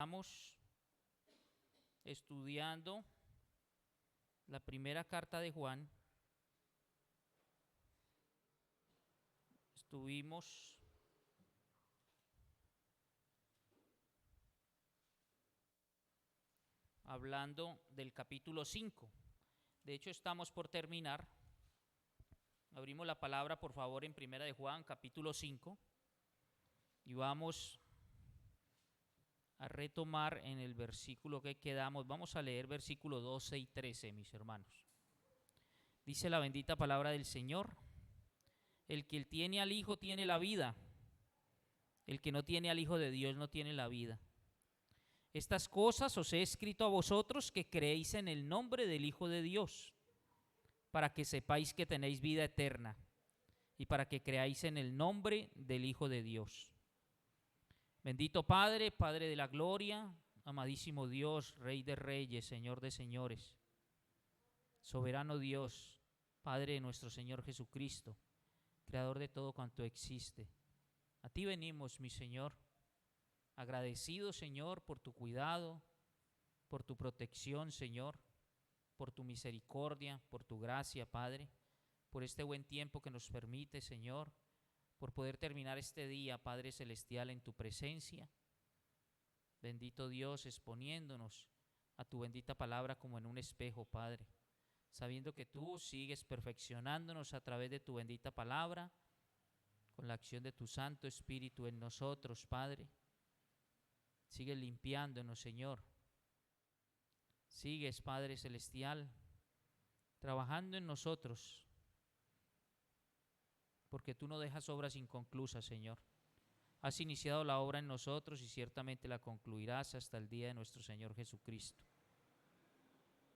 Estamos estudiando la primera carta de Juan. Estuvimos hablando del capítulo 5. De hecho, estamos por terminar. Abrimos la palabra, por favor, en primera de Juan, capítulo 5. Y vamos a retomar en el versículo que quedamos. Vamos a leer versículos 12 y 13, mis hermanos. Dice la bendita palabra del Señor: el que tiene al Hijo tiene la vida. El que no tiene al Hijo de Dios no tiene la vida. Estas cosas os he escrito a vosotros que creéis en el nombre del Hijo de Dios, para que sepáis que tenéis vida eterna, y para que creáis en el nombre del Hijo de Dios. Bendito Padre, Padre de la gloria, amadísimo Dios, Rey de reyes, Señor de señores, soberano Dios, Padre de nuestro Señor Jesucristo, Creador de todo cuanto existe. A ti venimos, mi Señor, agradecido, Señor, por tu cuidado, por tu protección, Señor, por tu misericordia, por tu gracia, Padre, por este buen tiempo que nos permite, Señor, por poder terminar este día, Padre Celestial, en tu presencia. Bendito Dios, exponiéndonos a tu bendita palabra como en un espejo, Padre, sabiendo que tú sigues perfeccionándonos a través de tu bendita palabra, con la acción de tu Santo Espíritu en nosotros, Padre. Sigues limpiándonos, Señor. Sigues, Padre Celestial, trabajando en nosotros, porque tú no dejas obras inconclusas, Señor. Has iniciado la obra en nosotros y ciertamente la concluirás hasta el día de nuestro Señor Jesucristo.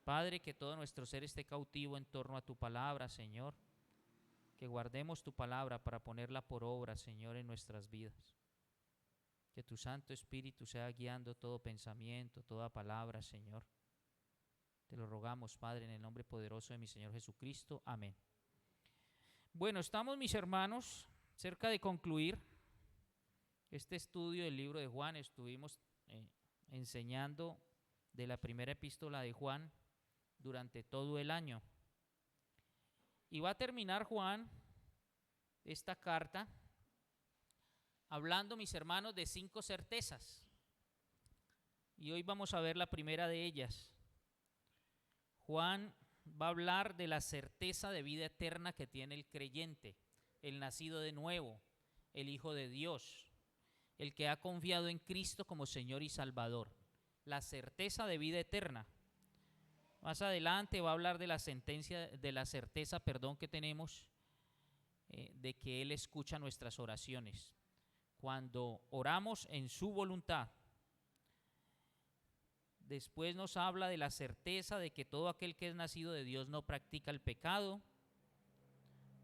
Padre, que todo nuestro ser esté cautivo en torno a tu palabra, Señor. Que guardemos tu palabra para ponerla por obra, Señor, en nuestras vidas. Que tu Santo Espíritu sea guiando todo pensamiento, toda palabra, Señor. Te lo rogamos, Padre, en el nombre poderoso de mi Señor Jesucristo. Amén. Bueno, estamos, mis hermanos, cerca de concluir este estudio del libro de Juan. Estuvimos enseñando de la primera epístola de Juan durante todo el año. Y va a terminar Juan esta carta hablando, mis hermanos, de 5 certezas. Y hoy vamos a ver la primera de ellas. Juan va a hablar de la certeza de vida eterna que tiene el creyente, el nacido de nuevo, el Hijo de Dios, el que ha confiado en Cristo como Señor y Salvador. La certeza de vida eterna. Más adelante va a hablar de la certeza que tenemos de que Él escucha nuestras oraciones. Cuando oramos en su voluntad. Después nos habla de la certeza de que todo aquel que es nacido de Dios no practica el pecado.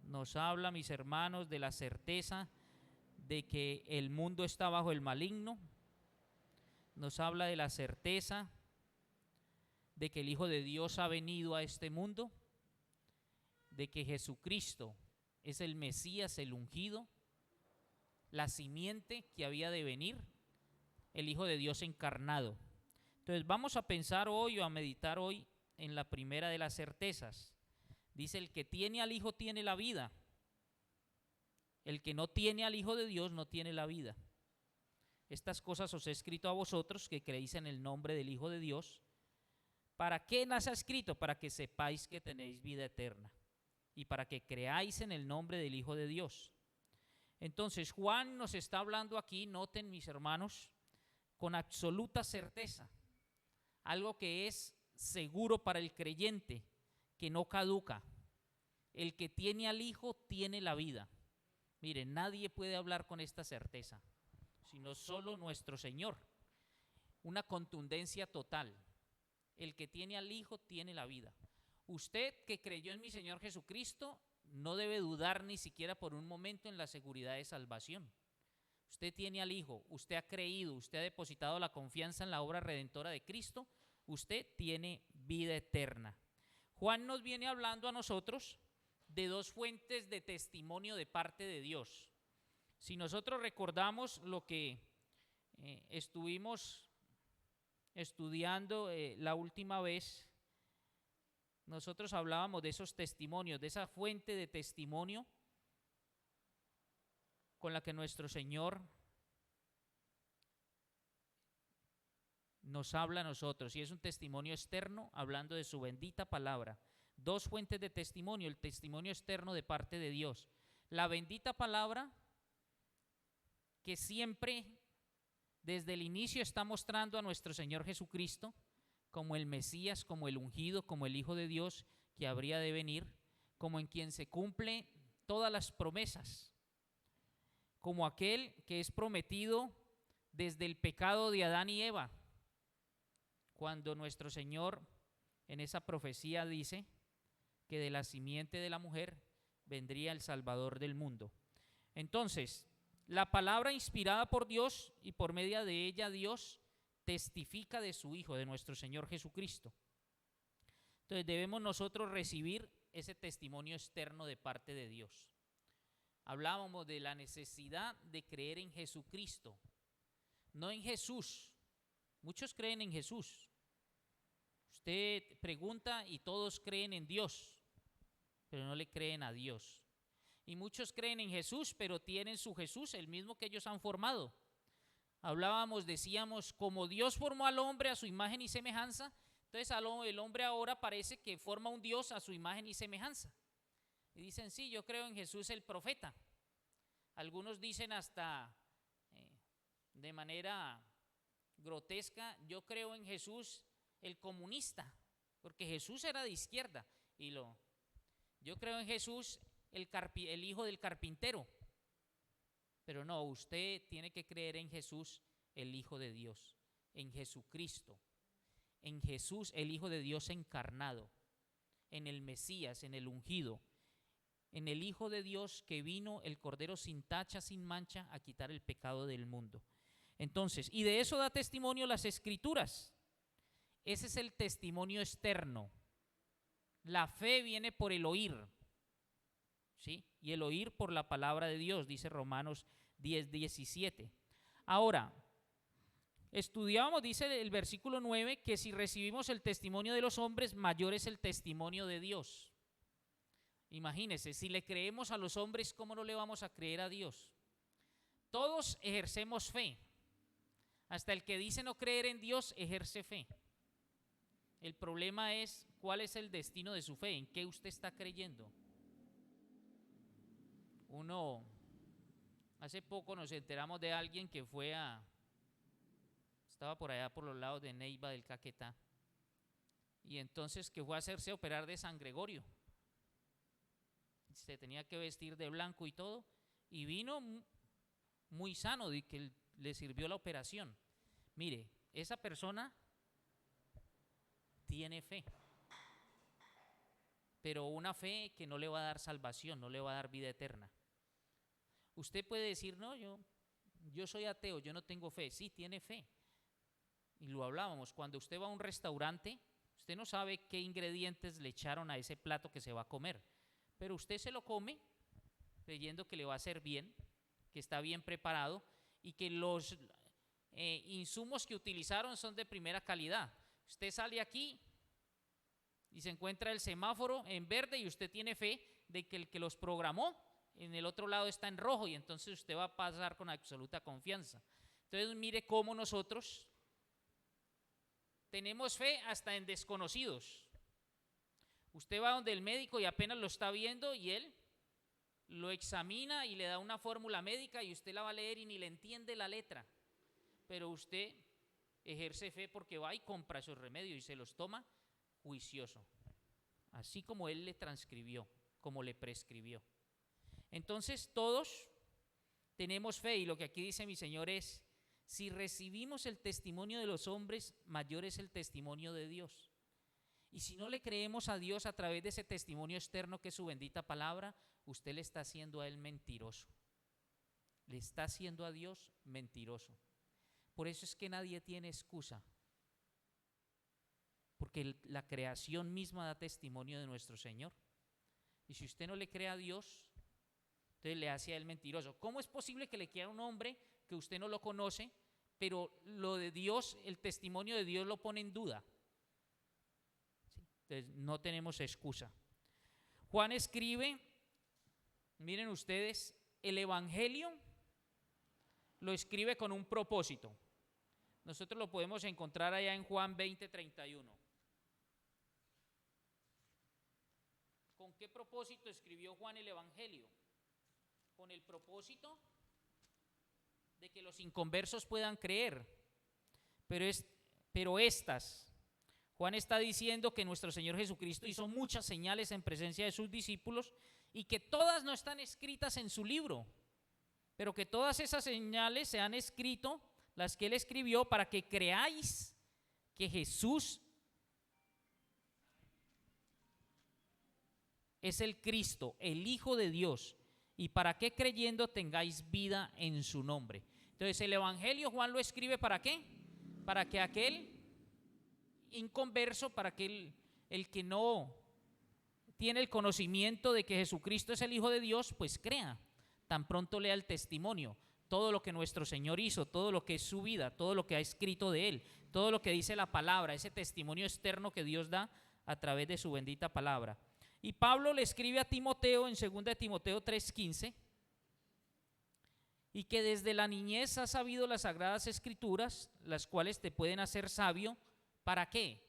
Nos habla, mis hermanos, de la certeza de que el mundo está bajo el maligno. Nos habla de la certeza de que el Hijo de Dios ha venido a este mundo, de que Jesucristo es el Mesías, el ungido, la simiente que había de venir, el Hijo de Dios encarnado. Entonces vamos a pensar hoy o a meditar hoy en la primera de las certezas. Dice: el que tiene al Hijo tiene la vida. El que no tiene al Hijo de Dios no tiene la vida. Estas cosas os he escrito a vosotros que creéis en el nombre del Hijo de Dios. ¿Para qué las ha escrito? Para que sepáis que tenéis vida eterna y para que creáis en el nombre del Hijo de Dios. Entonces Juan nos está hablando aquí, noten, mis hermanos, con absoluta certeza. Algo que es seguro para el creyente, que no caduca. El que tiene al Hijo tiene la vida. Mire, nadie puede hablar con esta certeza, sino solo nuestro Señor. Una contundencia total. El que tiene al Hijo tiene la vida. Usted que creyó en mi Señor Jesucristo no debe dudar ni siquiera por un momento en la seguridad de salvación. Usted tiene al Hijo, usted ha creído, usted ha depositado la confianza en la obra redentora de Cristo, usted tiene vida eterna. Juan nos viene hablando a nosotros de 2 fuentes de testimonio de parte de Dios. Si nosotros recordamos lo que estuvimos estudiando la última vez, nosotros hablábamos de esos testimonios, de esa fuente de testimonio con la que nuestro Señor nos habla a nosotros, y es un testimonio externo hablando de su bendita palabra. Dos fuentes de testimonio: el testimonio externo de parte de Dios, la bendita palabra que siempre desde el inicio está mostrando a nuestro Señor Jesucristo como el Mesías, como el ungido, como el Hijo de Dios que habría de venir, como en quien se cumple todas las promesas, como aquel que es prometido desde el pecado de Adán y Eva, cuando nuestro Señor en esa profecía dice que de la simiente de la mujer vendría el Salvador del mundo. Entonces, la palabra inspirada por Dios, y por medio de ella Dios testifica de su Hijo, de nuestro Señor Jesucristo. Entonces debemos nosotros recibir ese testimonio externo de parte de Dios. Hablábamos de la necesidad de creer en Jesucristo, no en Jesús. Muchos creen en Jesús. Usted pregunta y todos creen en Dios, pero no le creen a Dios. Y muchos creen en Jesús, pero tienen su Jesús, el mismo que ellos han formado. Hablábamos, decíamos, como Dios formó al hombre a su imagen y semejanza, entonces el hombre ahora parece que forma un Dios a su imagen y semejanza. Y dicen, sí, yo creo en Jesús el profeta. Algunos dicen hasta de manera grotesca, yo creo en Jesús el comunista, porque Jesús era de izquierda. Yo creo en Jesús el hijo del carpintero. Pero no, usted tiene que creer en Jesús, el Hijo de Dios, en Jesucristo, en Jesús, el Hijo de Dios encarnado, en el Mesías, en el ungido, en el Hijo de Dios que vino, el Cordero sin tacha, sin mancha, a quitar el pecado del mundo. Entonces, y de eso da testimonio las Escrituras. Ese es el testimonio externo. La fe viene por el oír, ¿sí? Y el oír por la palabra de Dios, dice Romanos 10:17. Ahora, estudiábamos, dice el versículo 9, que si recibimos el testimonio de los hombres, mayor es el testimonio de Dios. Imagínense, si le creemos a los hombres, ¿cómo no le vamos a creer a Dios? Todos ejercemos fe. Hasta el que dice no creer en Dios ejerce fe. El problema es cuál es el destino de su fe, en qué usted está creyendo. Hace poco nos enteramos de alguien que estaba por allá por los lados de Neiva del Caquetá, y entonces que fue a hacerse operar de San Gregorio. Se tenía que vestir de blanco y todo, y vino muy sano, de que le sirvió la operación. Mire, esa persona tiene fe, pero una fe que no le va a dar salvación, no le va a dar vida eterna. Usted puede decir, no, yo soy ateo, yo no tengo fe. Sí, tiene fe. Y lo hablábamos, cuando usted va a un restaurante, usted no sabe qué ingredientes le echaron a ese plato que se va a comer, pero usted se lo come creyendo que le va a hacer bien, que está bien preparado y que los insumos que utilizaron son de primera calidad. Usted sale aquí y se encuentra el semáforo en verde y usted tiene fe de que el que los programó en el otro lado está en rojo, y entonces usted va a pasar con absoluta confianza. Entonces mire cómo nosotros tenemos fe hasta en desconocidos. Usted va donde el médico y apenas lo está viendo y él lo examina y le da una fórmula médica y usted la va a leer y ni le entiende la letra, pero usted ejerce fe porque va y compra esos remedios y se los toma juicioso, así como él le transcribió, como le prescribió. Entonces todos tenemos fe, y lo que aquí dice mi Señor es, si recibimos el testimonio de los hombres, mayor es el testimonio de Dios. Y si no le creemos a Dios a través de ese testimonio externo que es su bendita palabra, usted le está haciendo a Él mentiroso. Le está haciendo a Dios mentiroso. Por eso es que nadie tiene excusa, porque la creación misma da testimonio de nuestro Señor. Y si usted no le cree a Dios, entonces le hace a Él mentiroso. ¿Cómo es posible que le quiera a un hombre que usted no lo conoce, pero lo de Dios, el testimonio de Dios lo pone en duda. ¿Sí? Entonces no tenemos excusa. Juan escribe, miren ustedes, el Evangelio lo escribe con un propósito. Nosotros lo podemos encontrar allá en Juan 20:31. ¿Con qué propósito escribió Juan el Evangelio? Con el propósito de que los inconversos puedan creer. Pero estas, Juan está diciendo que nuestro Señor Jesucristo hizo muchas señales en presencia de sus discípulos y que todas no están escritas en su libro, pero que todas esas señales se han escrito, las que Él escribió, para que creáis que Jesús es el Cristo, el Hijo de Dios, y para que creyendo tengáis vida en su nombre. Entonces el Evangelio Juan lo escribe ¿para qué? Para que aquel inconverso, para que el que no tiene el conocimiento de que Jesucristo es el Hijo de Dios, pues crea, tan pronto lea el testimonio, todo lo que nuestro Señor hizo, todo lo que es su vida, todo lo que ha escrito de Él, todo lo que dice la palabra, ese testimonio externo que Dios da a través de su bendita palabra. Y Pablo le escribe a Timoteo en 2 de Timoteo 3:15, y que desde la niñez has sabido las sagradas escrituras, las cuales te pueden hacer sabio. ¿Para qué?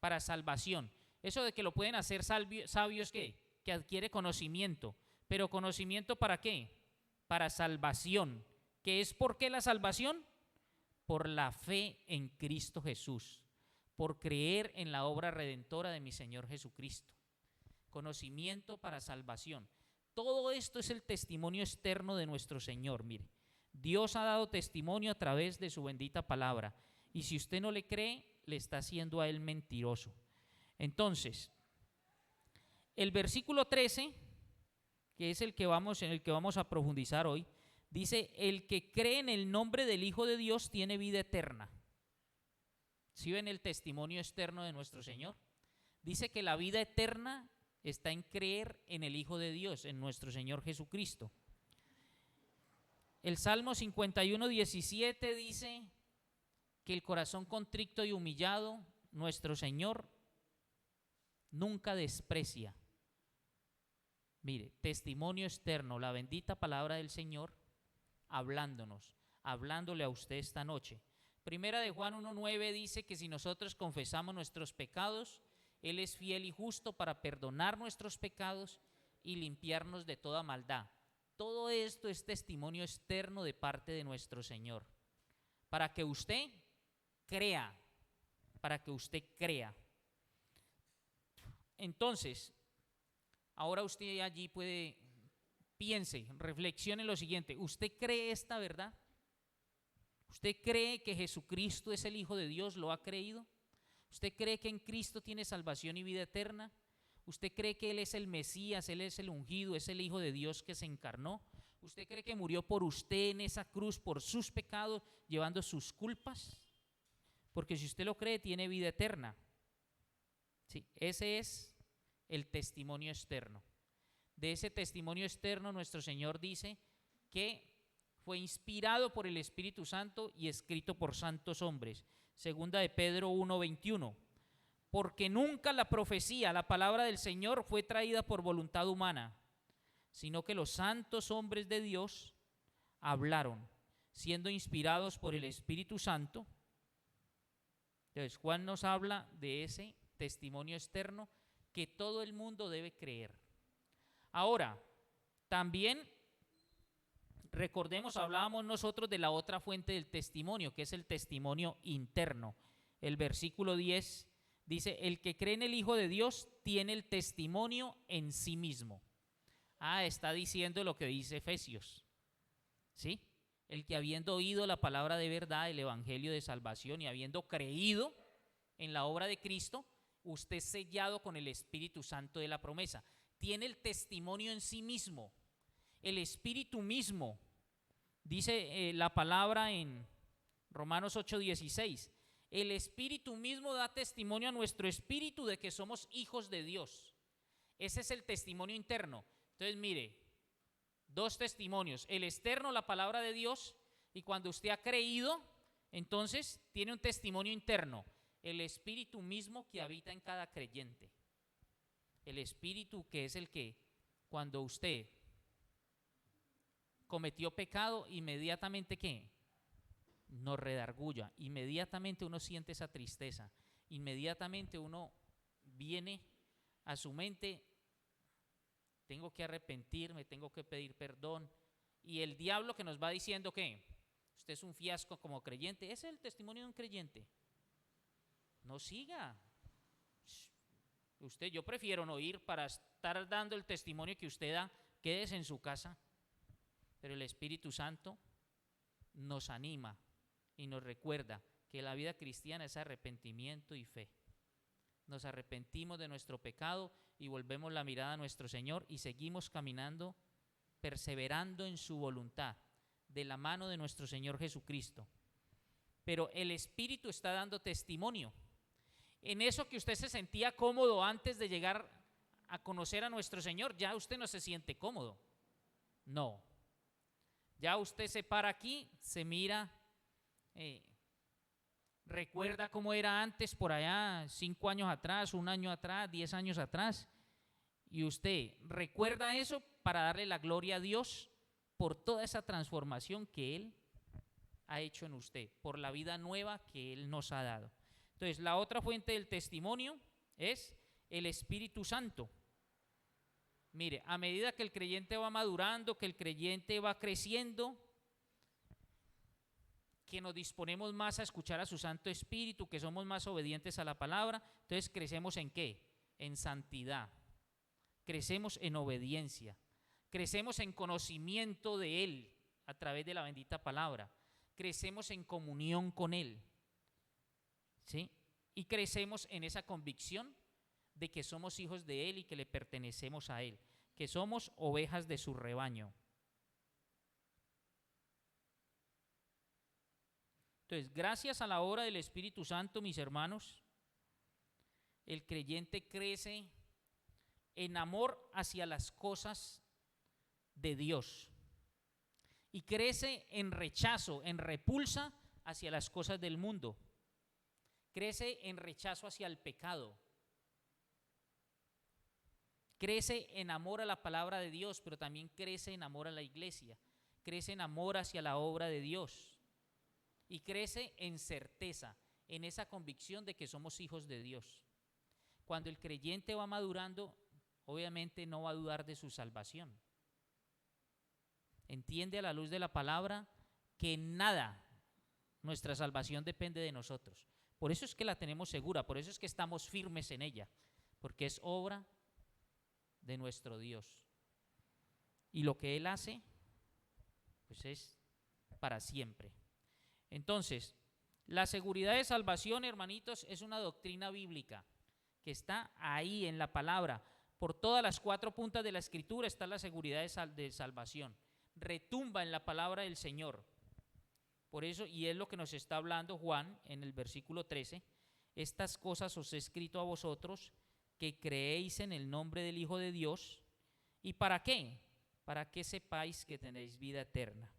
Para salvación. Eso de que lo pueden hacer sabio es que adquiere conocimiento. ¿Pero conocimiento para qué? Para salvación. ¿Qué es por qué la salvación? Por la fe en Cristo Jesús, por creer en la obra redentora de mi Señor Jesucristo. Conocimiento para salvación. Todo esto es el testimonio externo de nuestro Señor. Mire, Dios ha dado testimonio a través de su bendita palabra, y si usted no le cree, le está haciendo a Él mentiroso. Entonces, el versículo 13, que es en el que vamos a profundizar hoy, dice: el que cree en el nombre del Hijo de Dios tiene vida eterna. ¿Sí ven el testimonio externo de nuestro Señor? Dice que la vida eterna está en creer en el Hijo de Dios, en nuestro Señor Jesucristo. El Salmo 51:17 dice que el corazón contrito y humillado, nuestro Señor nunca desprecia. Mire, testimonio externo, la bendita palabra del Señor hablándole a usted esta noche. Primera de Juan 1:9 dice que si nosotros confesamos nuestros pecados, Él es fiel y justo para perdonar nuestros pecados y limpiarnos de toda maldad. Todo esto es testimonio externo de parte de nuestro Señor, para que usted crea, Entonces, ahora usted allí piense, reflexione en lo siguiente: ¿usted cree esta verdad? ¿Usted cree que Jesucristo es el Hijo de Dios? ¿Lo ha creído? ¿Usted cree que en Cristo tiene salvación y vida eterna? ¿Usted cree que Él es el Mesías, Él es el ungido, es el Hijo de Dios que se encarnó? ¿Usted cree que murió por usted en esa cruz por sus pecados, llevando sus culpas? Porque si usted lo cree, tiene vida eterna. Sí, ese es el testimonio externo. De ese testimonio externo, nuestro Señor dice que fue inspirado por el Espíritu Santo y escrito por santos hombres. Segunda de Pedro 1:21. Porque nunca la profecía, la palabra del Señor, fue traída por voluntad humana, sino que los santos hombres de Dios hablaron, siendo inspirados por el Espíritu Santo. Entonces, Juan nos habla de ese testimonio externo que todo el mundo debe creer. Ahora, también recordemos, hablábamos nosotros de la otra fuente del testimonio, que es el testimonio interno. El versículo 10 dice: el que cree en el Hijo de Dios tiene el testimonio en sí mismo. Está diciendo lo que dice Efesios, ¿sí? El que habiendo oído la palabra de verdad, el evangelio de salvación, y habiendo creído en la obra de Cristo, usted es sellado con el Espíritu Santo de la promesa. Tiene el testimonio en sí mismo. El Espíritu mismo, dice la palabra en Romanos 8:16, el Espíritu mismo da testimonio a nuestro espíritu de que somos hijos de Dios. Ese es el testimonio interno. Entonces, mire, dos testimonios: el externo, la palabra de Dios, y cuando usted ha creído, Entonces tiene un testimonio interno, el Espíritu mismo que habita en cada creyente. El Espíritu que es el que cuando usted cometió pecado, inmediatamente ¿qué? Nos redarguya, inmediatamente uno siente esa tristeza, inmediatamente uno viene a su mente, tengo que arrepentirme, tengo que pedir perdón, y el diablo que nos va diciendo que usted es un fiasco como creyente, ese es el testimonio de un creyente. No siga. Yo prefiero no ir para estar dando el testimonio que usted da, quédese en su casa. Pero el Espíritu Santo nos anima y nos recuerda que la vida cristiana es arrepentimiento y fe. Nos arrepentimos de nuestro pecado y volvemos la mirada a nuestro Señor y seguimos caminando, perseverando en su voluntad, de la mano de nuestro Señor Jesucristo. Pero el Espíritu está dando testimonio. En eso que usted se sentía cómodo antes de llegar a conocer a nuestro Señor, ya usted no se siente cómodo. No. Ya usted se para aquí, se mira, recuerda cómo era antes por allá, 5 años atrás, 1 año atrás, 10 años atrás, y usted recuerda eso para darle la gloria a Dios por toda esa transformación que Él ha hecho en usted, por la vida nueva que Él nos ha dado. Entonces, la otra fuente del testimonio es el Espíritu Santo. Mire, a medida que el creyente va madurando, que el creyente va creciendo, que nos disponemos más a escuchar a su Santo Espíritu, que somos más obedientes a la palabra, entonces crecemos ¿en qué? En santidad, crecemos en obediencia, crecemos en conocimiento de Él a través de la bendita palabra, crecemos en comunión con Él, ¿sí? Y crecemos en esa convicción de que somos hijos de Él y que le pertenecemos a Él, que somos ovejas de su rebaño. Entonces, gracias a la obra del Espíritu Santo, mis hermanos, el creyente crece en amor hacia las cosas de Dios y crece en rechazo, en repulsa hacia las cosas del mundo, crece en rechazo hacia el pecado. Crece en amor a la palabra de Dios, pero también crece en amor a la iglesia, crece en amor hacia la obra de Dios y crece en certeza, en esa convicción de que somos hijos de Dios. Cuando el creyente va madurando, obviamente no va a dudar de su salvación. Entiende a la luz de la palabra que en nada nuestra salvación depende de nosotros. Por eso es que la tenemos segura, por eso es que estamos firmes en ella, porque es obra de nuestro Dios. Y lo que Él hace, pues es para siempre. Entonces, la seguridad de salvación, hermanitos, es una doctrina bíblica que está ahí en la palabra. Por todas las 4 puntas de la Escritura está la seguridad de salvación. Retumba en la palabra del Señor. Por eso, y es lo que nos está hablando Juan en el versículo 13, estas cosas os he escrito a vosotros que creéis en el nombre del Hijo de Dios. ¿Y para qué? Para que sepáis que tenéis vida eterna.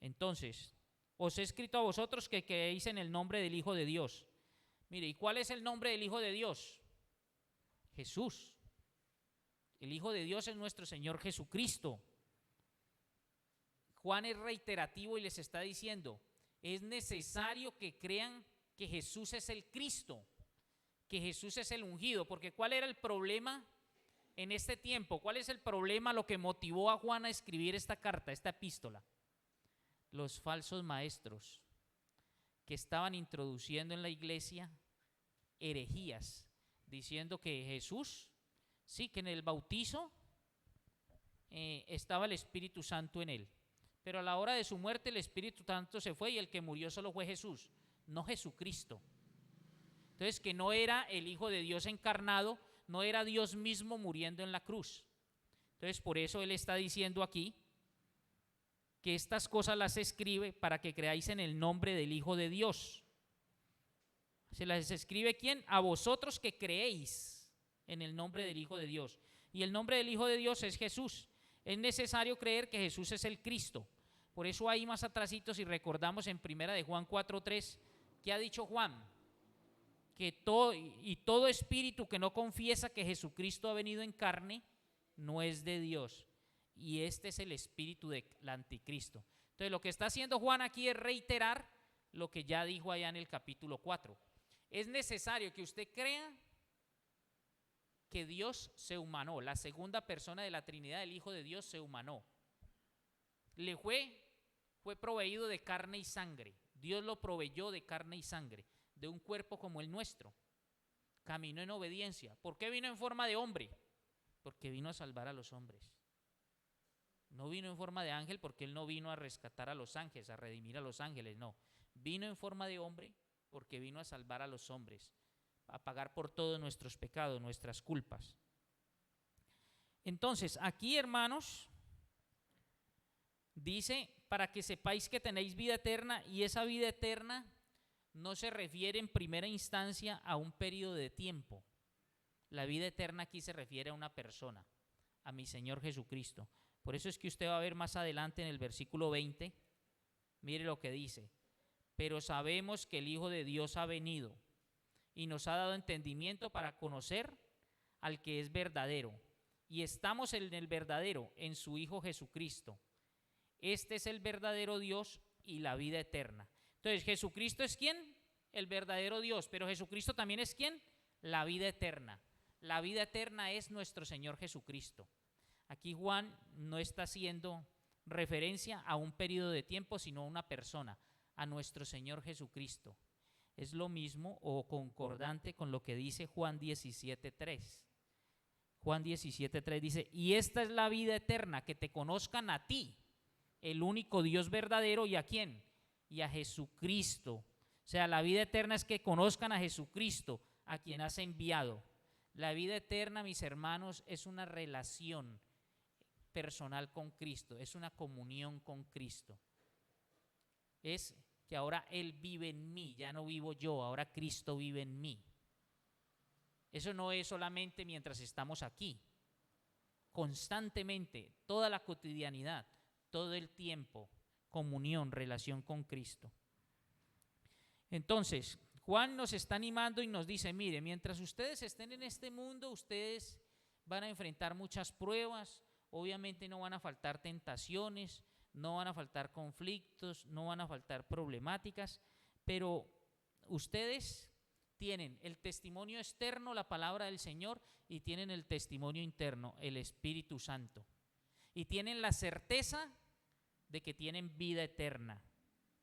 Entonces, os he escrito a vosotros que creéis en el nombre del Hijo de Dios. Mire, ¿y cuál es el nombre del Hijo de Dios? Jesús. El Hijo de Dios es nuestro Señor Jesucristo. Juan es reiterativo y les está diciendo, es necesario que crean que Jesús es el Cristo, que Jesús es el ungido, porque ¿cuál era el problema en este tiempo? ¿Cuál es el problema, lo que motivó a Juan a escribir esta carta, esta epístola? Los falsos maestros que estaban introduciendo en la iglesia herejías, diciendo que Jesús, sí, que en el bautizo estaba el Espíritu Santo en él, pero a la hora de su muerte el Espíritu Santo se fue y el que murió solo fue Jesús, no Jesucristo. Entonces, que no era el Hijo de Dios encarnado, no era Dios mismo muriendo en la cruz. Entonces, por eso Él está diciendo aquí que estas cosas las escribe para que creáis en el nombre del Hijo de Dios. ¿Se las escribe quién? A vosotros que creéis en el nombre del Hijo de Dios. Y el nombre del Hijo de Dios es Jesús. Es necesario creer que Jesús es el Cristo. Por eso ahí más atrásito, si recordamos en primera de Juan 4:3, ¿qué ha dicho Juan? Que todo espíritu que no confiesa que Jesucristo ha venido en carne no es de Dios. Y este es el espíritu del anticristo. Entonces lo que está haciendo Juan aquí es reiterar lo que ya dijo allá en el capítulo 4. Es necesario que usted crea que Dios se humanó, la segunda persona de la Trinidad, el Hijo de Dios, se humanó. Le fue proveído de carne y sangre. Dios lo proveyó de carne y sangre, de un cuerpo como el nuestro. Caminó en obediencia. ¿Por qué vino en forma de hombre? Porque vino a salvar a los hombres. No vino en forma de ángel porque él no vino a rescatar a los ángeles, a redimir a los ángeles, no. Vino en forma de hombre porque vino a salvar a los hombres, a pagar por todos nuestros pecados, nuestras culpas. Entonces, aquí, hermanos, dice, para que sepáis que tenéis vida eterna, y esa vida eterna no se refiere en primera instancia a un periodo de tiempo. La vida eterna aquí se refiere a una persona, a mi Señor Jesucristo. Por eso es que usted va a ver más adelante en el versículo 20, mire lo que dice: pero sabemos que el Hijo de Dios ha venido y nos ha dado entendimiento para conocer al que es verdadero, y estamos en el verdadero, en su Hijo Jesucristo. Este es el verdadero Dios y la vida eterna. Entonces, ¿Jesucristo es quién? El verdadero Dios, pero Jesucristo también es quién? La vida eterna. La vida eterna es nuestro Señor Jesucristo. Aquí Juan no está haciendo referencia a un periodo de tiempo, sino a una persona, a nuestro Señor Jesucristo. Es lo mismo o concordante con lo que dice Juan 17:3. Juan 17:3 dice: y esta es la vida eterna, que te conozcan a ti, el único Dios verdadero, ¿y a quién? Y a Jesucristo. O sea, la vida eterna es que conozcan a Jesucristo, a quien has enviado. La vida eterna, mis hermanos, es una relación personal con Cristo, es una comunión con Cristo. Es que ahora Él vive en mí, ya no vivo yo, ahora Cristo vive en mí. Eso no es solamente mientras estamos aquí, constantemente, toda la cotidianidad, todo el tiempo, comunión, relación con Cristo. Entonces, Juan nos está animando y nos dice: mire, mientras ustedes estén en este mundo, ustedes van a enfrentar muchas pruebas, obviamente no van a faltar tentaciones, no van a faltar conflictos, no van a faltar problemáticas, pero ustedes tienen el testimonio externo, la palabra del Señor, y tienen el testimonio interno, el Espíritu Santo, y tienen la certeza de que tienen vida eterna,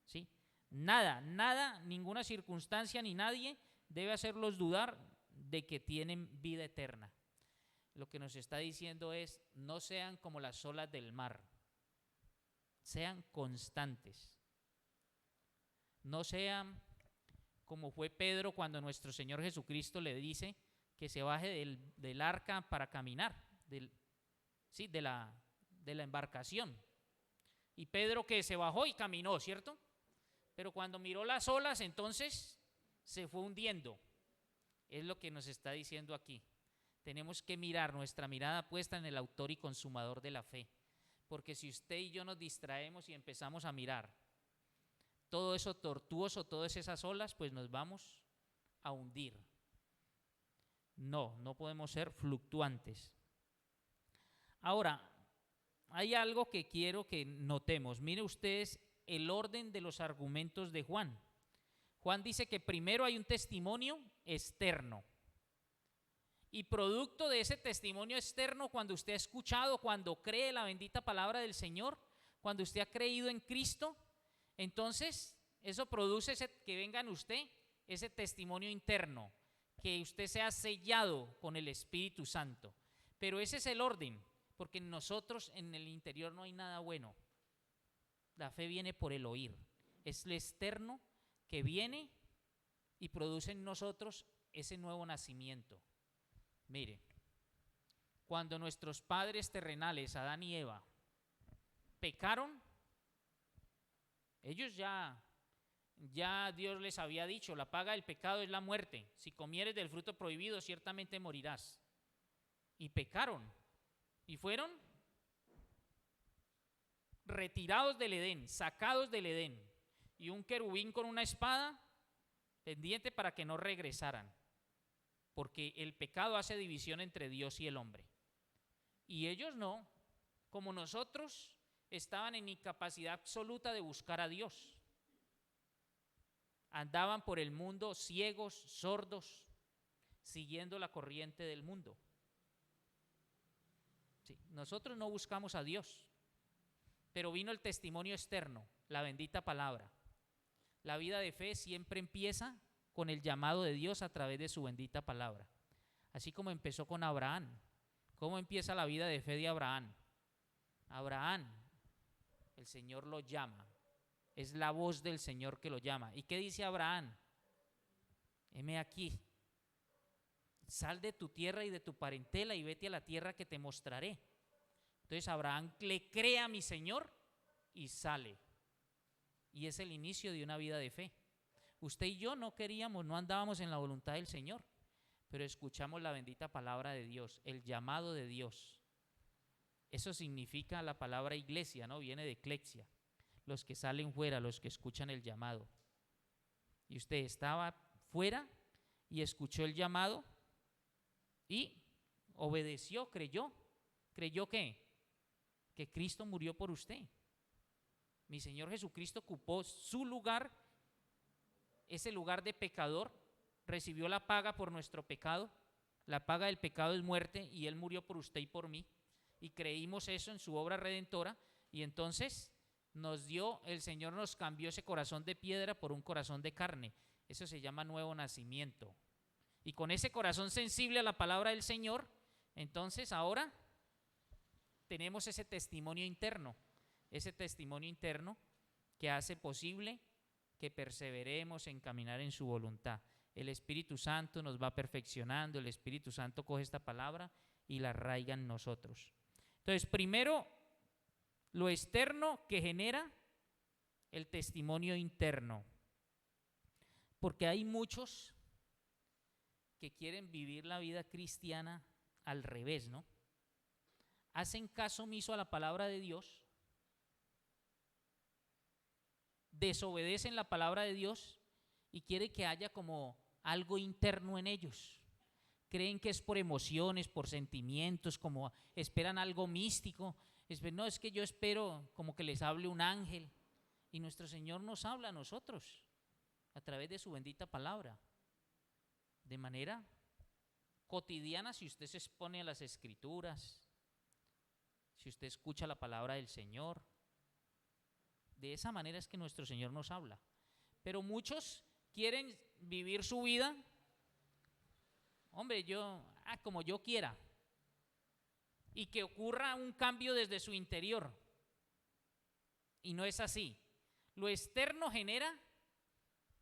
¿sí? Nada, ninguna circunstancia ni nadie debe hacerlos dudar de que tienen vida eterna. Lo que nos está diciendo es: no sean como las olas del mar, sean constantes. No sean como fue Pedro cuando nuestro Señor Jesucristo le dice que se baje del arca para caminar, de la embarcación. Y Pedro, que se bajó y caminó, ¿cierto? Pero cuando miró las olas, entonces se fue hundiendo. Es lo que nos está diciendo aquí. Tenemos que mirar, nuestra mirada puesta en el autor y consumador de la fe. Porque si usted y yo nos distraemos y empezamos a mirar todo eso tortuoso, todas esas olas, pues nos vamos a hundir. No podemos ser fluctuantes. Ahora, hay algo que quiero que notemos. Miren ustedes el orden de los argumentos de Juan. Juan dice que primero hay un testimonio externo. Y producto de ese testimonio externo, cuando usted ha escuchado, cuando cree la bendita palabra del Señor, cuando usted ha creído en Cristo, entonces eso produce que venga en usted ese testimonio interno, que usted sea sellado con el Espíritu Santo. Pero ese es el orden, porque en nosotros, en el interior, no hay nada bueno. La fe viene por el oír. Es lo externo que viene y produce en nosotros ese nuevo nacimiento. Mire, cuando nuestros padres terrenales, Adán y Eva, pecaron, ellos ya Dios les había dicho: la paga del pecado es la muerte. Si comieres del fruto prohibido, ciertamente morirás. Y pecaron y fueron retirados del Edén, sacados del Edén, y un querubín con una espada pendiente para que no regresaran, porque el pecado hace división entre Dios y el hombre. Y ellos no, como nosotros, estaban en incapacidad absoluta de buscar a Dios. Andaban por el mundo ciegos, sordos, siguiendo la corriente del mundo. Sí, nosotros no buscamos a Dios, pero vino el testimonio externo, la bendita palabra. La vida de fe siempre empieza con el llamado de Dios a través de su bendita palabra. Así como empezó con Abraham. ¿Cómo empieza la vida de fe de Abraham? Abraham, el Señor lo llama. Es la voz del Señor que lo llama. ¿Y qué dice Abraham? Heme aquí. Sal de tu tierra y de tu parentela y vete a la tierra que te mostraré. Entonces Abraham le cree a mi Señor y sale. Y es el inicio de una vida de fe. Usted y yo no queríamos, no andábamos en la voluntad del Señor, pero escuchamos la bendita palabra de Dios, el llamado de Dios. Eso significa la palabra iglesia, ¿no? Viene de eclesia, los que salen fuera, los que escuchan el llamado. Y usted estaba fuera y escuchó el llamado y obedeció, creyó. ¿Creyó qué? Que Cristo murió por usted. Mi Señor Jesucristo ocupó su lugar, ese lugar de pecador, recibió la paga por nuestro pecado. La paga del pecado es muerte y Él murió por usted y por mí. Y creímos eso en su obra redentora y entonces el Señor nos cambió ese corazón de piedra por un corazón de carne. Eso se llama nuevo nacimiento. Y con ese corazón sensible a la palabra del Señor, entonces ahora tenemos ese testimonio interno que hace posible que perseveremos en caminar en su voluntad. El Espíritu Santo nos va perfeccionando, el Espíritu Santo coge esta palabra y la arraiga en nosotros. Entonces, primero, lo externo que genera el testimonio interno. Porque hay muchos que quieren vivir la vida cristiana al revés, ¿no? Hacen caso omiso a la palabra de Dios, desobedecen la palabra de Dios y quieren que haya como algo interno en ellos. Creen que es por emociones, por sentimientos, como esperan algo místico. No, es que yo espero como que les hable un ángel. Y nuestro Señor nos habla a nosotros a través de su bendita palabra. De manera cotidiana, si usted se expone a las Escrituras, si usted escucha la palabra del Señor, de esa manera es que nuestro Señor nos habla. Pero muchos quieren vivir su vida, hombre, como yo quiera, y que ocurra un cambio desde su interior. Y no es así. Lo externo genera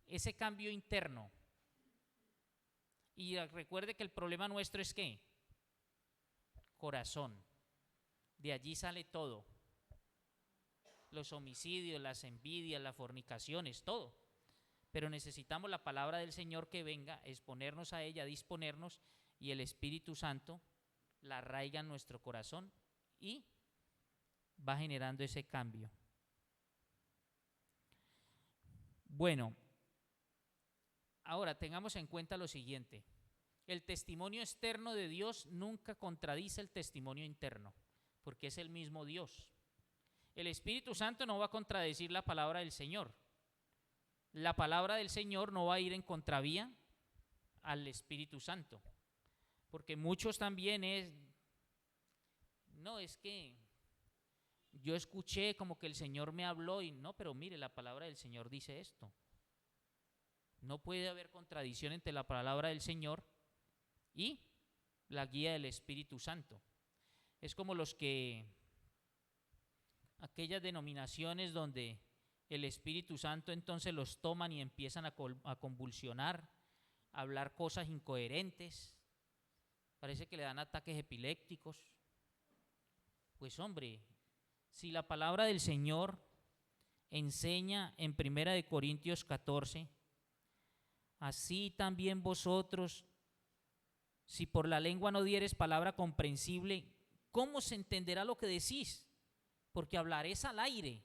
ese cambio interno. Y recuerde que el problema nuestro es ¿qué? Corazón. De allí sale todo. Los homicidios, las envidias, las fornicaciones, todo. Pero necesitamos la palabra del Señor que venga, exponernos a ella, disponernos, y el Espíritu Santo la arraiga en nuestro corazón y va generando ese cambio. Bueno, ahora tengamos en cuenta lo siguiente: el testimonio externo de Dios nunca contradice el testimonio interno, porque es el mismo Dios. El Espíritu Santo no va a contradecir la palabra del Señor. La palabra del Señor no va a ir en contravía al Espíritu Santo, porque muchos también es que yo escuché como que el Señor me habló y no, pero mire, la palabra del Señor dice esto. No puede haber contradicción entre la palabra del Señor y la guía del Espíritu Santo. Es como aquellas denominaciones donde el Espíritu Santo entonces los toman y empiezan a convulsionar, a hablar cosas incoherentes, parece que le dan ataques epilépticos. Pues hombre, si la palabra del Señor enseña en 1 Corintios 14, así también vosotros, si por la lengua no dieres palabra comprensible, ¿cómo se entenderá lo que decís? porque hablar es al aire.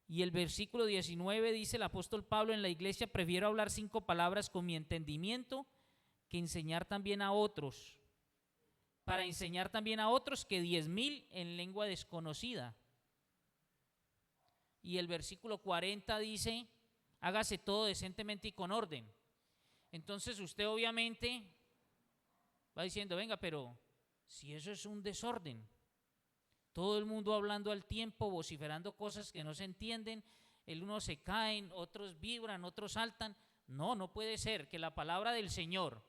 Y el versículo 19 dice el apóstol Pablo: en la iglesia prefiero hablar 5 palabras con mi entendimiento que enseñar también a otros, para enseñar también a otros que 10,000 en lengua desconocida. Y el versículo 40 dice: hágase todo decentemente y con orden. Entonces usted obviamente va diciendo: venga, pero si eso es un desorden, todo el mundo hablando al tiempo, vociferando cosas que no se entienden, el uno se caen, otros vibran, otros saltan. No, no puede ser que la palabra del Señor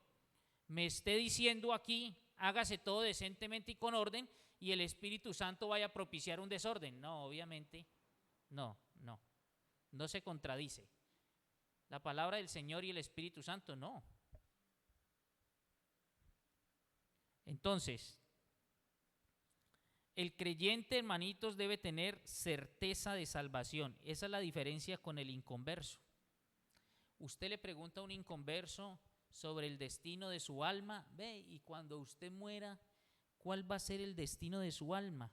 me esté diciendo aquí: hágase todo decentemente y con orden, y el Espíritu Santo vaya a propiciar un desorden. No, obviamente, no se contradice. La palabra del Señor y el Espíritu Santo, no. Entonces, el creyente, hermanitos, debe tener certeza de salvación. Esa es la diferencia con el inconverso. Usted le pregunta a un inconverso sobre el destino de su alma: ve, y cuando usted muera, ¿cuál va a ser el destino de su alma?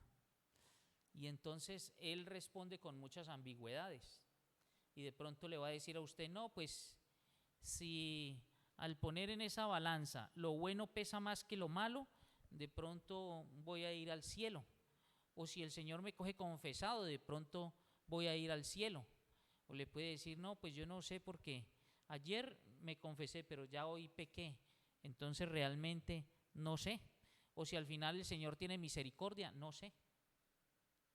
Y entonces él responde con muchas ambigüedades. Y de pronto le va a decir a usted: no, pues si al poner en esa balanza lo bueno pesa más que lo malo, de pronto voy a ir al cielo. O si el Señor me coge confesado, de pronto voy a ir al cielo. O le puede decir: no, pues yo no sé, porque ayer me confesé, pero ya hoy pequé, entonces realmente no sé. O si al final el Señor tiene misericordia, no sé.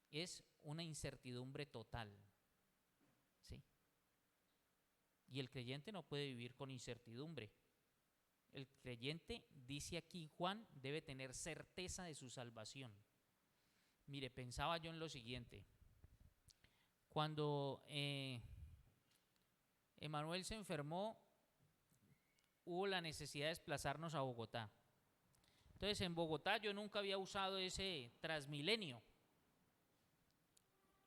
Es una incertidumbre total, ¿sí? Y el creyente no puede vivir con incertidumbre. El creyente, dice aquí Juan, debe tener certeza de su salvación. Mire, pensaba yo en lo siguiente: cuando Emanuel se enfermó, hubo la necesidad de desplazarnos a Bogotá. Entonces, en Bogotá yo nunca había usado ese Transmilenio,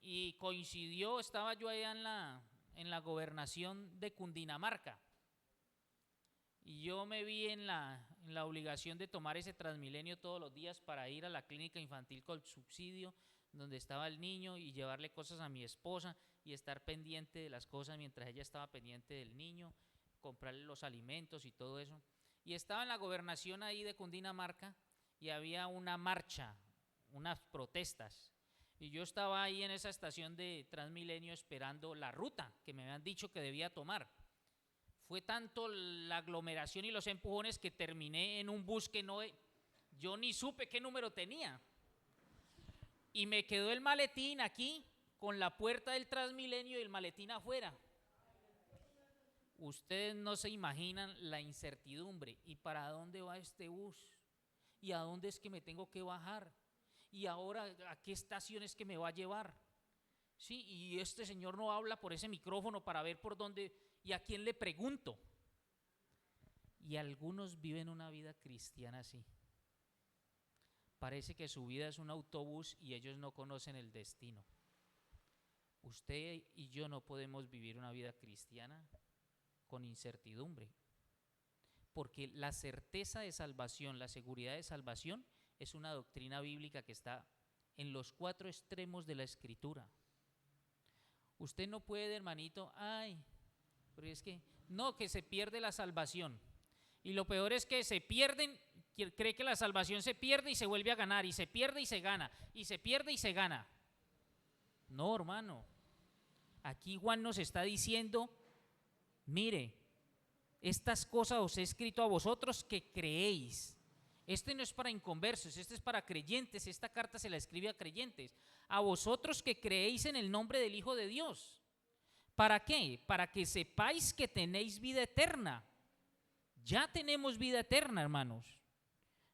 y coincidió, estaba yo allá en la gobernación de Cundinamarca, y yo me vi en la obligación de tomar ese Transmilenio todos los días para ir a la clínica infantil con subsidio, donde estaba el niño, y llevarle cosas a mi esposa y estar pendiente de las cosas mientras ella estaba pendiente del niño, comprarle los alimentos y todo eso. Y estaba en la gobernación ahí de Cundinamarca y había una marcha, unas protestas, y yo estaba ahí en esa estación de Transmilenio esperando la ruta que me habían dicho que debía tomar. Fue tanto la aglomeración y los empujones que terminé en un bus que yo ni supe qué número tenía. Y me quedó el maletín aquí con la puerta del Transmilenio y el maletín afuera. Ustedes no se imaginan la incertidumbre. ¿Y para dónde va este bus? ¿Y a dónde es que me tengo que bajar? ¿Y ahora a qué estación es que me va a llevar? Sí, y este señor no habla por ese micrófono para ver por dónde y a quién le pregunto. Y algunos viven una vida cristiana así. Parece que su vida es un autobús y ellos no conocen el destino. Usted y yo no podemos vivir una vida cristiana con incertidumbre, porque la certeza de salvación, la seguridad de salvación es una doctrina bíblica que está en los 4 extremos de la Escritura. Usted no puede, hermanito, pero es que no, que se pierde la salvación, y lo peor es que se pierden, cree que la salvación se pierde y se vuelve a ganar, y se pierde y se gana, y se pierde y se gana. No, hermano, aquí Juan nos está diciendo: mire, estas cosas os he escrito a vosotros que creéis. Este no es para inconversos, este es para creyentes. Esta carta se la escribe a creyentes, a vosotros que creéis en el nombre del Hijo de Dios. ¿Para qué? Para que sepáis que tenéis vida eterna. Ya tenemos vida eterna, hermanos.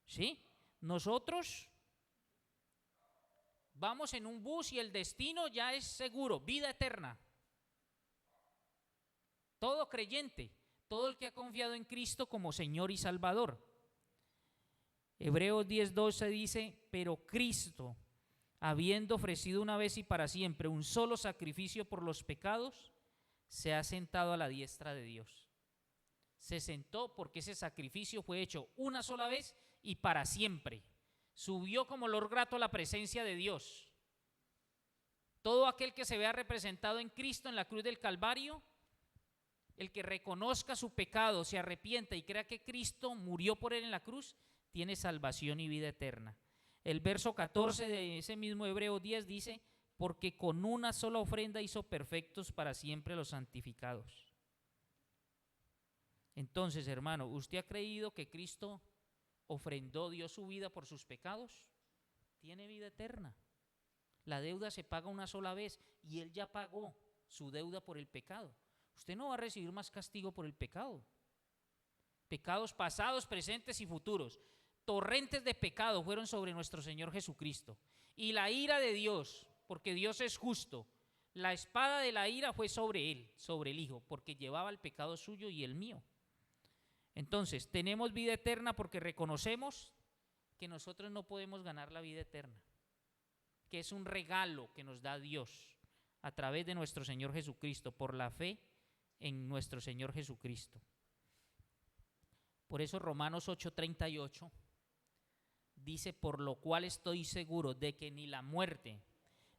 ¿Sí? Nosotros vamos en un bus y el destino ya es seguro, vida eterna. Todo creyente, todo el que ha confiado en Cristo como Señor y Salvador. Hebreos 10:12 dice: pero Cristo, habiendo ofrecido una vez y para siempre un solo sacrificio por los pecados, se ha sentado a la diestra de Dios. Se sentó porque ese sacrificio fue hecho una sola vez y para siempre. Subió como olor grato a la presencia de Dios. Todo aquel que se vea representado en Cristo en la cruz del Calvario, el que reconozca su pecado, se arrepienta y crea que Cristo murió por él en la cruz, tiene salvación y vida eterna. El verso 14 de ese mismo Hebreos 10 dice: porque con una sola ofrenda hizo perfectos para siempre los santificados. Entonces, hermano, ¿usted ha creído que Cristo ofrendó, dio su vida por sus pecados? Tiene vida eterna. La deuda se paga una sola vez y Él ya pagó su deuda por el pecado. Usted no va a recibir más castigo por el pecado. Pecados pasados, presentes y futuros. Torrentes de pecado fueron sobre nuestro Señor Jesucristo. Y la ira de Dios, porque Dios es justo, la espada de la ira fue sobre Él, sobre el Hijo, porque llevaba el pecado suyo y el mío. Entonces, tenemos vida eterna porque reconocemos que nosotros no podemos ganar la vida eterna, que es un regalo que nos da Dios a través de nuestro Señor Jesucristo, por la fe en nuestro Señor Jesucristo. Por eso Romanos 8:38 dice: por lo cual estoy seguro de que ni la muerte,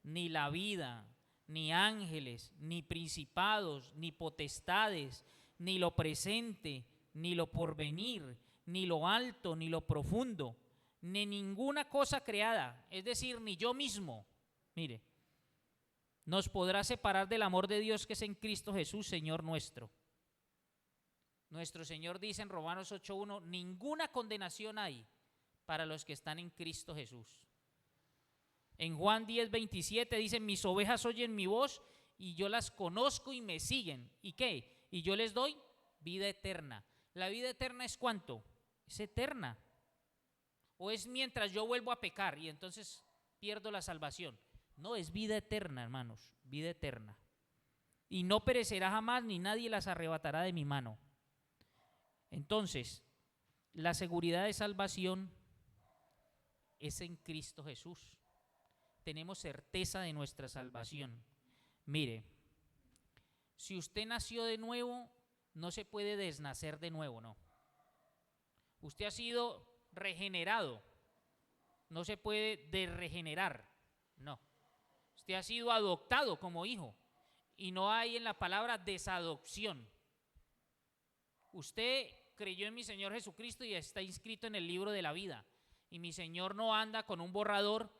ni la vida, ni ángeles, ni principados, ni potestades, ni lo presente, ni lo porvenir, ni lo alto, ni lo profundo, ni ninguna cosa creada, es decir, ni yo mismo, mire, nos podrá separar del amor de Dios que es en Cristo Jesús, Señor nuestro. Nuestro Señor dice en Romanos 8:1: ninguna condenación hay para los que están en Cristo Jesús. En Juan 10:27 dice: mis ovejas oyen mi voz y yo las conozco y me siguen. ¿Y qué? Y yo les doy vida eterna. ¿La vida eterna es cuánto? Es eterna. ¿O es mientras yo vuelvo a pecar y entonces pierdo la salvación? No, es vida eterna, hermanos, vida eterna. Y no perecerá jamás, ni nadie las arrebatará de mi mano. Entonces, la seguridad de salvación es en Cristo Jesús. Tenemos certeza de nuestra salvación. Mire, si usted nació de nuevo, no se puede desnacer de nuevo, no. Usted ha sido regenerado, no se puede desregenerar, no. Usted ha sido adoptado como hijo y no hay en la palabra desadopción. Usted creyó en mi Señor Jesucristo y está inscrito en el libro de la vida. Y mi Señor no anda con un borrador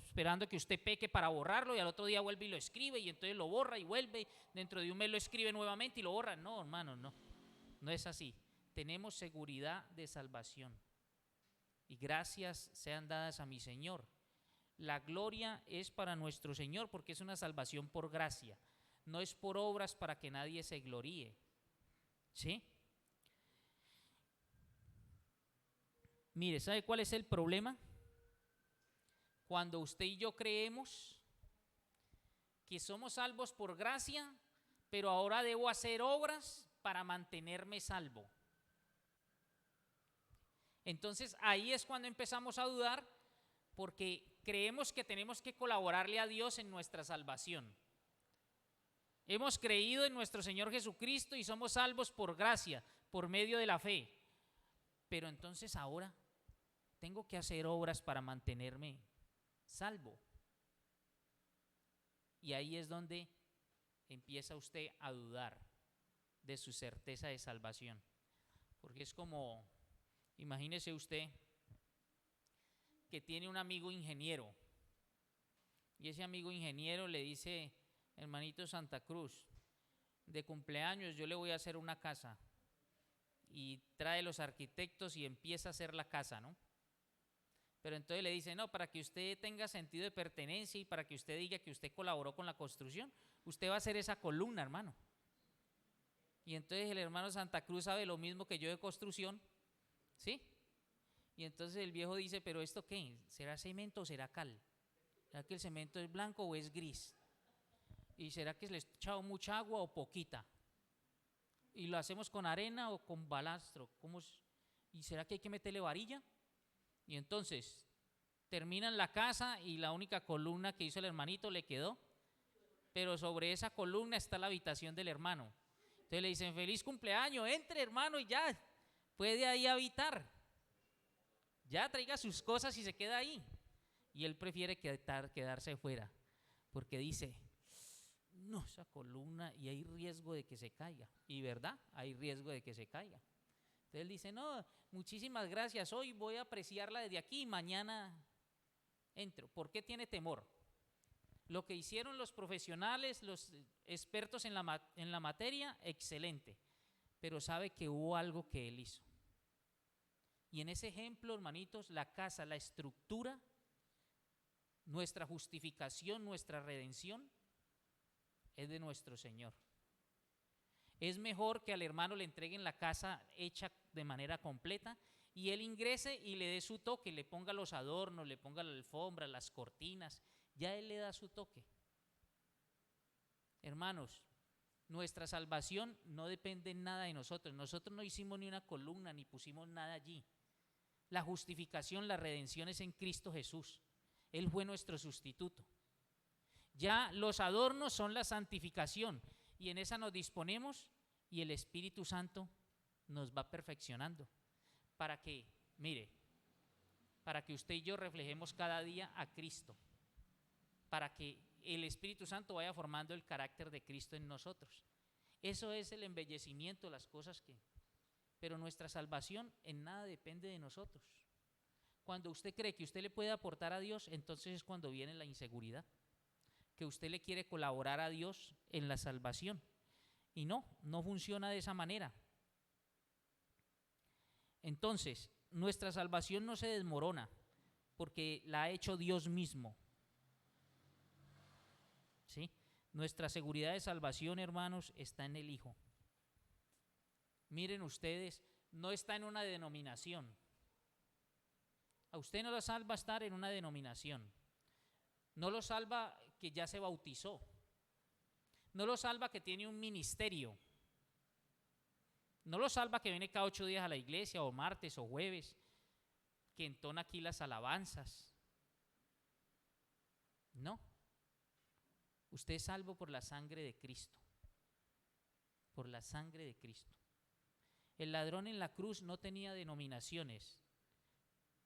esperando que usted peque para borrarlo y al otro día vuelve y lo escribe y entonces lo borra y vuelve, dentro de un mes lo escribe nuevamente y lo borra. No, hermano, no, no es así. Tenemos seguridad de salvación y gracias sean dadas a mi Señor. La gloria es para nuestro Señor porque es una salvación por gracia, no es por obras para que nadie se gloríe. ¿Sí? Mire, ¿sabe cuál es el problema? Cuando usted y yo creemos que somos salvos por gracia, pero ahora debo hacer obras para mantenerme salvo. Entonces ahí es cuando empezamos a dudar, porque creemos que tenemos que colaborarle a Dios en nuestra salvación. Hemos creído en nuestro Señor Jesucristo y somos salvos por gracia, por medio de la fe. Pero entonces ahora tengo que hacer obras para mantenerme salvo. Y ahí es donde empieza usted a dudar de su certeza de salvación. Porque es como, imagínese usted que tiene un amigo ingeniero y ese amigo ingeniero le dice: hermanito Santa Cruz, de cumpleaños yo le voy a hacer una casa, y trae los arquitectos y empieza a hacer la casa, ¿no? Pero entonces le dice: no, para que usted tenga sentido de pertenencia y para que usted diga que usted colaboró con la construcción, usted va a hacer esa columna, hermano. Y entonces el hermano Santa Cruz sabe lo mismo que yo de construcción, ¿sí? Y entonces el viejo dice: pero ¿esto qué? ¿Será cemento o será cal? ¿Será que el cemento es blanco o es gris? ¿Y será que le he echado mucha agua o poquita? ¿Y lo hacemos con arena o con balastro? ¿Y será que hay que meterle varilla? Y entonces terminan la casa y la única columna que hizo el hermanito le quedó, pero sobre esa columna está la habitación del hermano. Entonces le dicen: feliz cumpleaños, entre hermano y ya puede ahí habitar, ya traiga sus cosas y se queda ahí. Y él prefiere quedarse fuera, porque dice, no, esa columna y hay riesgo de que se caiga. Y verdad, hay riesgo de que se caiga. Entonces él dice, no, muchísimas gracias, hoy voy a apreciarla desde aquí y mañana entro. ¿Por qué tiene temor? Lo que hicieron los profesionales, los expertos en la materia, excelente. Pero sabe que hubo algo que él hizo. Y en ese ejemplo, hermanitos, la casa, la estructura, nuestra justificación, nuestra redención, es de nuestro Señor. Es mejor que al hermano le entreguen la casa hecha de manera completa y él ingrese y le dé su toque, le ponga los adornos, le ponga la alfombra, las cortinas, ya él le da su toque. Hermanos, nuestra salvación no depende en nada de nosotros. Nosotros no hicimos ni una columna ni pusimos nada allí. La justificación, la redención es en Cristo Jesús. Él fue nuestro sustituto. Ya los adornos son la santificación y en esa nos disponemos y el Espíritu Santo nos va perfeccionando para que, mire, para que usted y yo reflejemos cada día a Cristo, para que el Espíritu Santo vaya formando el carácter de Cristo en nosotros. Eso es el embellecimiento, las cosas que… Pero nuestra salvación en nada depende de nosotros. Cuando usted cree que usted le puede aportar a Dios, entonces es cuando viene la inseguridad, que usted le quiere colaborar a Dios en la salvación. Y no funciona de esa manera. Entonces, nuestra salvación no se desmorona porque la ha hecho Dios mismo. ¿Sí? Nuestra seguridad de salvación, hermanos, está en el Hijo. Miren ustedes, no está en una denominación. A usted no lo salva estar en una denominación. No lo salva que ya se bautizó. No lo salva que tiene un ministerio. No lo salva que viene cada 8 días a la iglesia, o martes o jueves, que entona aquí las alabanzas. No. Usted es salvo por la sangre de Cristo. Por la sangre de Cristo. El ladrón en la cruz no tenía denominaciones,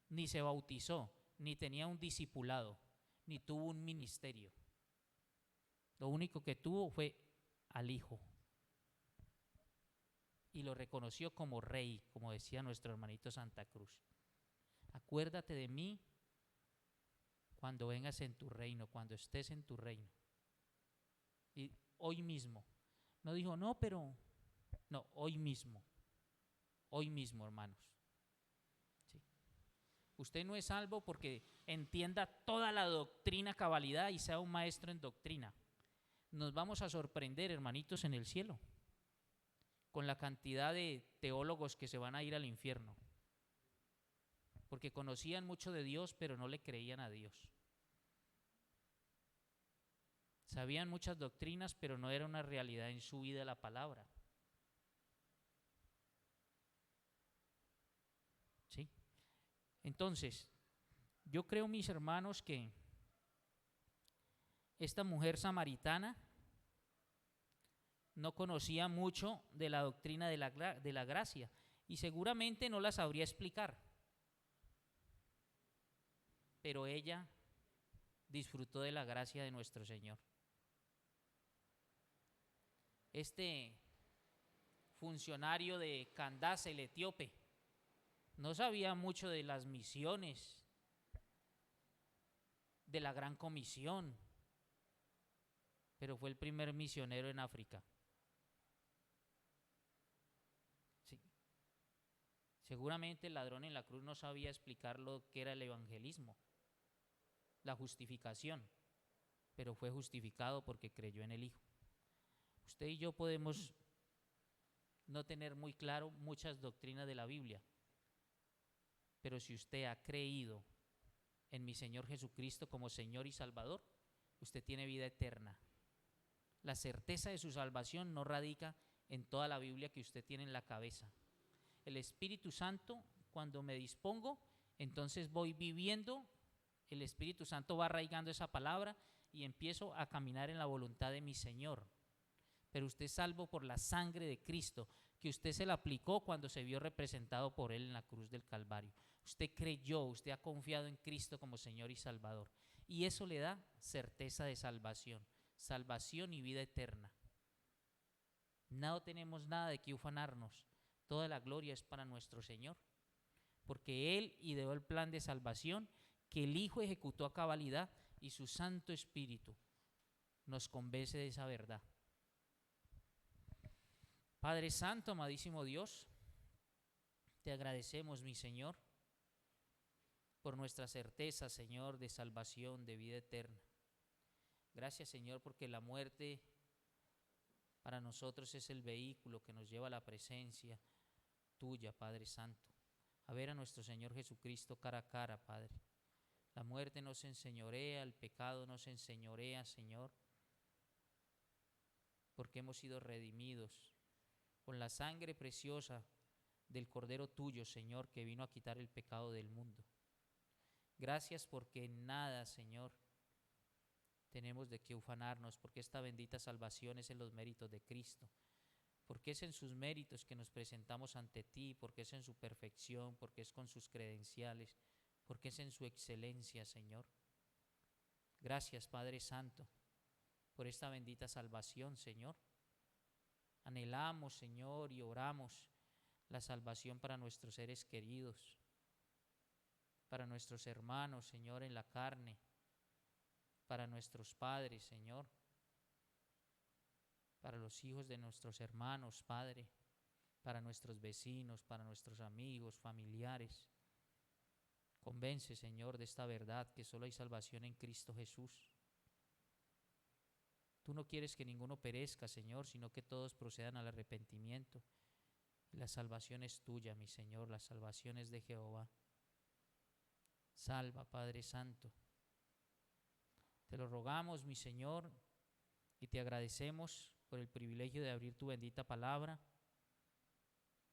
ni se bautizó, ni tenía un discipulado, ni tuvo un ministerio. Lo único que tuvo fue al Hijo. Y lo reconoció como rey, como decía nuestro hermanito Santa Cruz. Acuérdate de mí cuando vengas en tu reino, cuando estés en tu reino. Y hoy mismo. No dijo, no, pero… No, hoy mismo. Hoy mismo, hermanos. ¿Sí? Usted no es salvo porque entienda toda la doctrina, cabalidad y sea un maestro en doctrina. Nos vamos a sorprender, hermanitos, en el cielo, con la cantidad de teólogos que se van a ir al infierno, porque conocían mucho de Dios, pero no le creían a Dios. Sabían muchas doctrinas, pero no era una realidad en su vida la palabra. ¿Sí? Entonces, yo creo, mis hermanos, que esta mujer samaritana no conocía mucho de la doctrina de la gracia y seguramente no la sabría explicar, pero ella disfrutó de la gracia de nuestro Señor. Este funcionario de Candace, el etíope, no sabía mucho de las misiones, de la gran comisión, pero fue el primer misionero en África. Sí. Seguramente el ladrón en la cruz no sabía explicar lo que era el evangelismo, la justificación, pero fue justificado porque creyó en el Hijo. Usted y yo podemos no tener muy claro muchas doctrinas de la Biblia, pero si usted ha creído en mi Señor Jesucristo como Señor y Salvador, usted tiene vida eterna. La certeza de su salvación no radica en toda la Biblia que usted tiene en la cabeza. El Espíritu Santo, cuando me dispongo, entonces voy viviendo, el Espíritu Santo va arraigando esa palabra y empiezo a caminar en la voluntad de mi Señor. Pero usted es salvo por la sangre de Cristo, que usted se la aplicó cuando se vio representado por Él en la cruz del Calvario. Usted creyó, usted ha confiado en Cristo como Señor y Salvador. Y eso le da certeza de salvación, salvación y vida eterna. No tenemos nada de qué ufanarnos, toda la gloria es para nuestro Señor, porque Él ideó el plan de salvación que el Hijo ejecutó a cabalidad y su Santo Espíritu nos convence de esa verdad. Padre Santo, amadísimo Dios, te agradecemos, mi Señor, por nuestra certeza, Señor, de salvación, de vida eterna. Gracias, Señor, porque la muerte para nosotros es el vehículo que nos lleva a la presencia tuya, Padre Santo, a ver a nuestro Señor Jesucristo cara a cara, Padre. La muerte nos enseñorea, el pecado nos enseñorea, Señor, porque hemos sido redimidos con la sangre preciosa del Cordero tuyo, Señor, que vino a quitar el pecado del mundo. Gracias porque en nada, Señor, tenemos de qué ufanarnos, porque esta bendita salvación es en los méritos de Cristo, porque es en sus méritos que nos presentamos ante ti, porque es en su perfección, porque es con sus credenciales, porque es en su excelencia, Señor. Gracias, Padre Santo, por esta bendita salvación, Señor. Anhelamos, Señor, y oramos la salvación para nuestros seres queridos, para nuestros hermanos, Señor, en la carne, para nuestros padres, Señor, para los hijos de nuestros hermanos, Padre, para nuestros vecinos, para nuestros amigos, familiares. Convence, Señor, de esta verdad que solo hay salvación en Cristo Jesús. Tú no quieres que ninguno perezca, Señor, sino que todos procedan al arrepentimiento. Y la salvación es tuya, mi Señor, la salvación es de Jehová. Salva, Padre Santo. Te lo rogamos, mi Señor, y te agradecemos por el privilegio de abrir tu bendita palabra,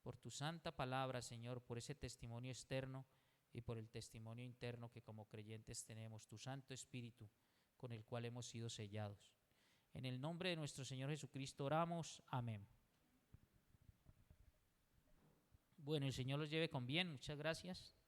por tu santa palabra, Señor, por ese testimonio externo y por el testimonio interno que como creyentes tenemos, tu Santo Espíritu, con el cual hemos sido sellados. En el nombre de nuestro Señor Jesucristo oramos. Amén. Bueno, el Señor los lleve con bien. Muchas gracias.